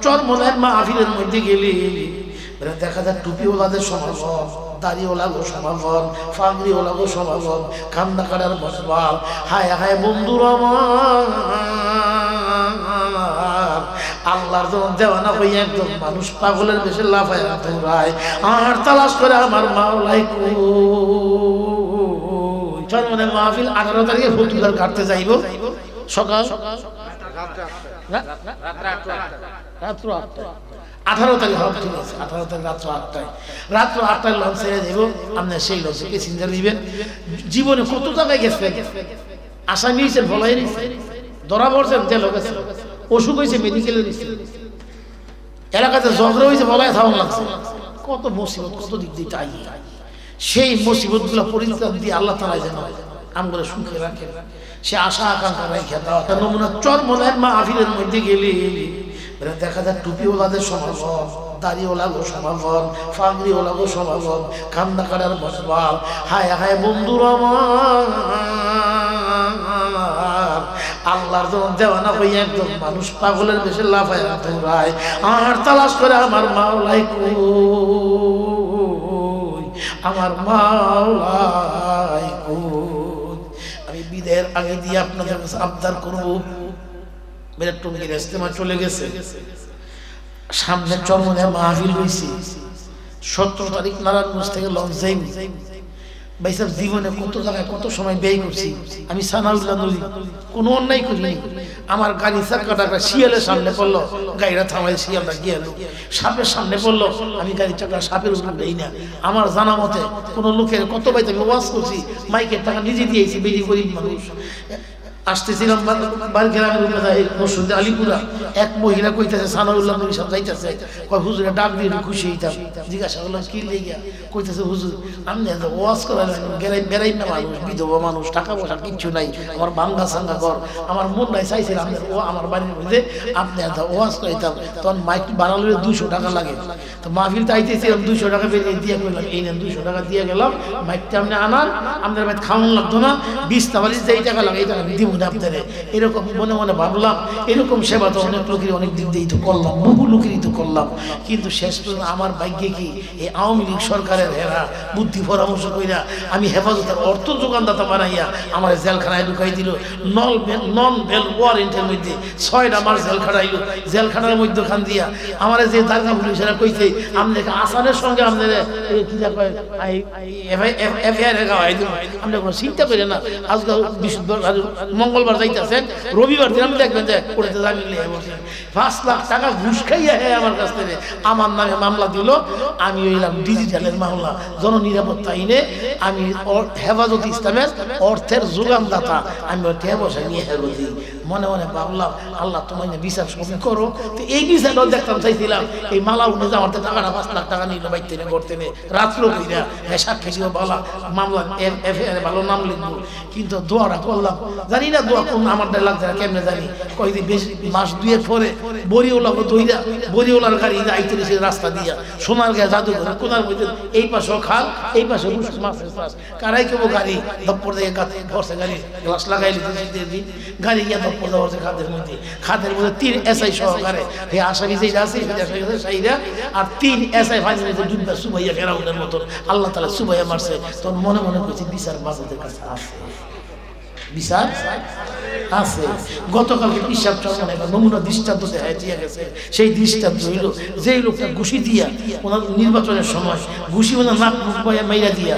চরমনায় মাহফিলের মধ্যে গেলে দেখা যায় টুপিওয়ালাদের সমাগম, দাড়িওয়ালাগো সমাগম, ফাগড়িওয়ালাগো সমাগম, কান্না কাটার মজবাল। হায় হায় বন্ধুরা আমার, আল্লাহর জন্য দেওয়ানা হয়ে একদম মানুষ পাগলের বেশি লাফায় দৌড়ায় আর তালাশ করে আমার মাওলাই কই। চরমনায় মাহফিল 18 তারিখে ফতুল্লার কাটতে যাইব সকাল রাত্র 8টায়। 18 তারিখ হবে, ঠিক আছে, 18 তারিখ রাত্র 8টায়। রাত্র 8টায় লঞ্চ ছেড়ে দেব, আপনি সেই লঞ্চে প্যাসেঞ্জার নিবেন। জীবনে কত জায়গায় গেছে, আসামি হয়েছেন, ভলাই নিয়েছে, ধরা পড়ছেন, জেল গেছে, অসুখ হয়েছে, মেডিকেলে নিচ্ছে, এলাকাতে ঝগড়া হয়েছে, ভলাই থাউন লাগছে, কত মুসিবত, কত দিক দিয়ে তাই। সেই মুসিবত গুলো পরিত্রাণ দিয়ে আল্লাহ তাআলা যেন আমগুলো সুখে রাখে, সে আশা আকাঙ্ক্ষা রেখে দেওয়া নমুনা। চরমনায় মাহফিলের মধ্যে গেলে দেখা যায় টুপিওয়ালাদের সমাগম, দাড়িওয়ালাগো সমাগম, ফাগড়িওয়ালাগো সমাগম, কান্না কাটার মজবাল। হায় হায় বন্ধুরা আমার, আল্লাহর জন্য দেওয়ানা হয়ে একদম মানুষ পাগলের বেশি লাফায় দৌড়ায় আর তালাশ করে আমার মাওলাই কই, আমার মাওলাই কই। আমি বিদায়ের আগে দিয়ে আপনাদের কাছে আবদার করবো, মেরে টঙ্গির ইজতেমা চলে গেছে, সামনে চরমনায় মাহফিল হয়েছে 17 তারিখ নারায়ণগঞ্জ থেকে লঞ্চ যাইব। ভাই সাহেব, জীবনে কত জায়গায় কত সময় ব্যয় করছি আমি, সানাউল্লাহ নদী কোনো অন্যায় করিনি। আমার গাড়ি চাকাটা শিয়ালের সামনে পড়লো, গাড়িটা থামাই, শিয়ালটা গিয়ে সাপের সামনে পড়লো, আমি গাড়ির চাকা সাপের উপর দেই না। আমার জানা মতে কোনো লোকের কত বাইতে আমি ওয়াজ করছি, মাইকের টাকা নিজে দিয়েছি, বেরিয়ে গরিব মানুষ। আসতেছিলাম বাড়ি গ্রামের মসজিদে আলিপুরা, এক মহিলা কইতেছে সানাউল্লাহ নবী সাহেব যাইতেছে, কয় হুজুরে ডাক দিয়ে খুশি হইতাম। জিজ্ঞাসা করলাম কি লেগিয়া, কইতেছে হুজুর আমি ওয়াজ করা বেড়াই না মানুষ, বিধবা মানুষ, টাকা পয়সা কিচ্ছু নাই, আমার ভাঙ্গা সাঙ্গা ঘর, আমার মন নাই চাইছিলাম ও আমার বাড়ির মধ্যে আপনি ওয়াজ করাইতাম। তখন মাইক বানালে 200 টাকা লাগে, তো মাহফিল চাইতেছিলাম 200 টাকা বেরিয়ে দিয়ে গেলাম, এই নেন 200 টাকা দিয়ে গেলাম, মাইকটা আপনি আনান, আমাদের মাইক খাওয়ানো লাগতো না, 20 টাকা যেই টাকা লাগে এই টাকা দিব না আপনাদের। এরকম মনে মনে ভাবলাম, এরকম সেবা তো অনেক লোকের অনেক দিক দিয়েই তো করলাম, বহু লোকেরই তো করলাম, কিন্তু শেষ পর্যন্ত আমার ভাগ্যে কি এই আওয়ামী লীগ সরকারের হেরা বুদ্ধি পরামর্শ কইরা আমি হেফাজতের অর্থ যোগানদাতা বানাইয়া আমার জেলখানায় ঢুকাই দিল। নন বেল ওয়ারেন্টের মধ্যে 6টা মাস জেল খাটাইল। জেলখানার মধ্যখান দিয়া আমার যে দারগা পুলিশেরা কইছে আপনাকে আসানের সঙ্গে আপনাদের এফআইআর গাওয়াই দিল, আপনি কোনো চিন্তা করেন না। আজকাল মঙ্গলবার যাইতেছেন, রবিবার দিন আপনি দেখবেন যে কোর্টে জামিন নিয়ে বসেন, 5 লাখ টাকা ঘুষ খাইয়া আমার কাছ থেকে আমার নামে মামলা দিল। আমি হইলাম ডিজিটালের মামলা, জননিরাপত্তা আইনে আমি হেফাজত ইসলামের অর্থের যোগানদাতা, আমি টাকা পয়সা নিয়ে হেফাজত দিই। মনে মনে ভাবলাম আল্লাহ তোমার বিচার সবই করো। তো এই বিচারটাও দেখতাম চাইছিলাম, এই মালা উঠে যে আমার টাকাটা 5 লাখ টাকা নিল বাইতে করতে নে রাত্র কইরা সাক্ষী ছিল বলা মামলা এফআইআর ভালো নাম লিখবো, কিন্তু দোয়াটা করলাম জানি না দোয়া কোন আমারটা লাগছে না কেমনে জানি। কয়েকদিন বেশি মাস 2 পরে বরিওলাকে দইরা বরিওলার গাড়ি আইতে রাস্তা দিয়া সোনার গায়ে জাদুঘর কোনার মধ্যে এই পাশেও খাল, এই পাশে মাছের চাষ, কারাই কেবো গাড়ি দপ্পর থেকে ধরছে, গাড়ি গ্লাস লাগাই গাড়ি গিয়া দপ্পর ধরছে খাদের মধ্যে 3 এসআই সহকারে এই আসামি যে আছে সাইরা আর 3 এসআই ফাইনালে ডুববা সুবাইয়া ফেরাউনের মতন আল্লাহ তাআলা সুবাইয়া মারছে। তখন মনে মনে কইছি বিচার বাজাদের কাছে আছে, বিচার আছে। গতকালকে পিসাব চরমনায় নমুনা দৃষ্টান্ত দেখা দিয়ে গেছে। সেই দৃষ্টান্ত হইল যেই লোকটা ঘুষি দিয়া ওনার নির্বাচনের সময় ঘুষি ওনার নাক মুখ মাইরা দিয়া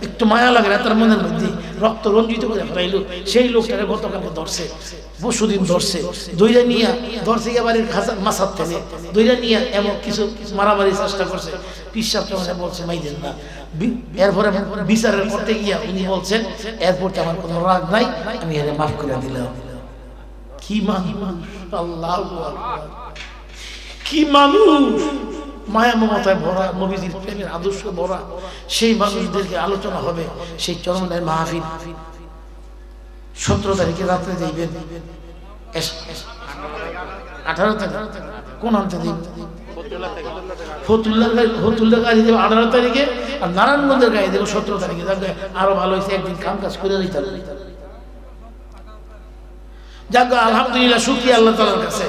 একটু মায়া লাগে না, তার মনের মধ্যে রক্ত রঞ্জিত করে ফেলাইল, সেই লোকটাকে গতকালকে ধরছে, পরশুদিন ধরছে, দইরা নিয়ে ধরছে বাড়ির মাসার থেকে দইরা নিয়ে এমন কিছু মারামারি চেষ্টা করছে। পিসাব চরমনায় বলছে মাইদেন না। এরপরে বিচারের করতে গিয়া উনি বলছেন এরপরে আমার কোনো রাগ নাই, আমি এর মাফ করে দিলাম। কি মানুষ, আল্লাহু আকবার, কি মানুষ, মায়া মমতায় ভরা, নবীজির প্রেমের আদর্শ ভরা, সেই মানুষদেরকে আলোচনা হবে। সেই চরমনায় মাহফিল 17 তারিখে রাত্রে যাইবেন, 18 তারিখ কোন আনতে দিন ফতুল্লাহ গাড়ি দেবো 18 তারিখে, আর নারায়ণগঞ্জের গাড়ি দেবো 17 তারিখে। আরো ভালো হয়েছে, একদিন কাম কাজ করে দিতে। যাক আলহামদুলিল্লাহ, শুকরিয়া আল্লাহ তাআলার কাছে।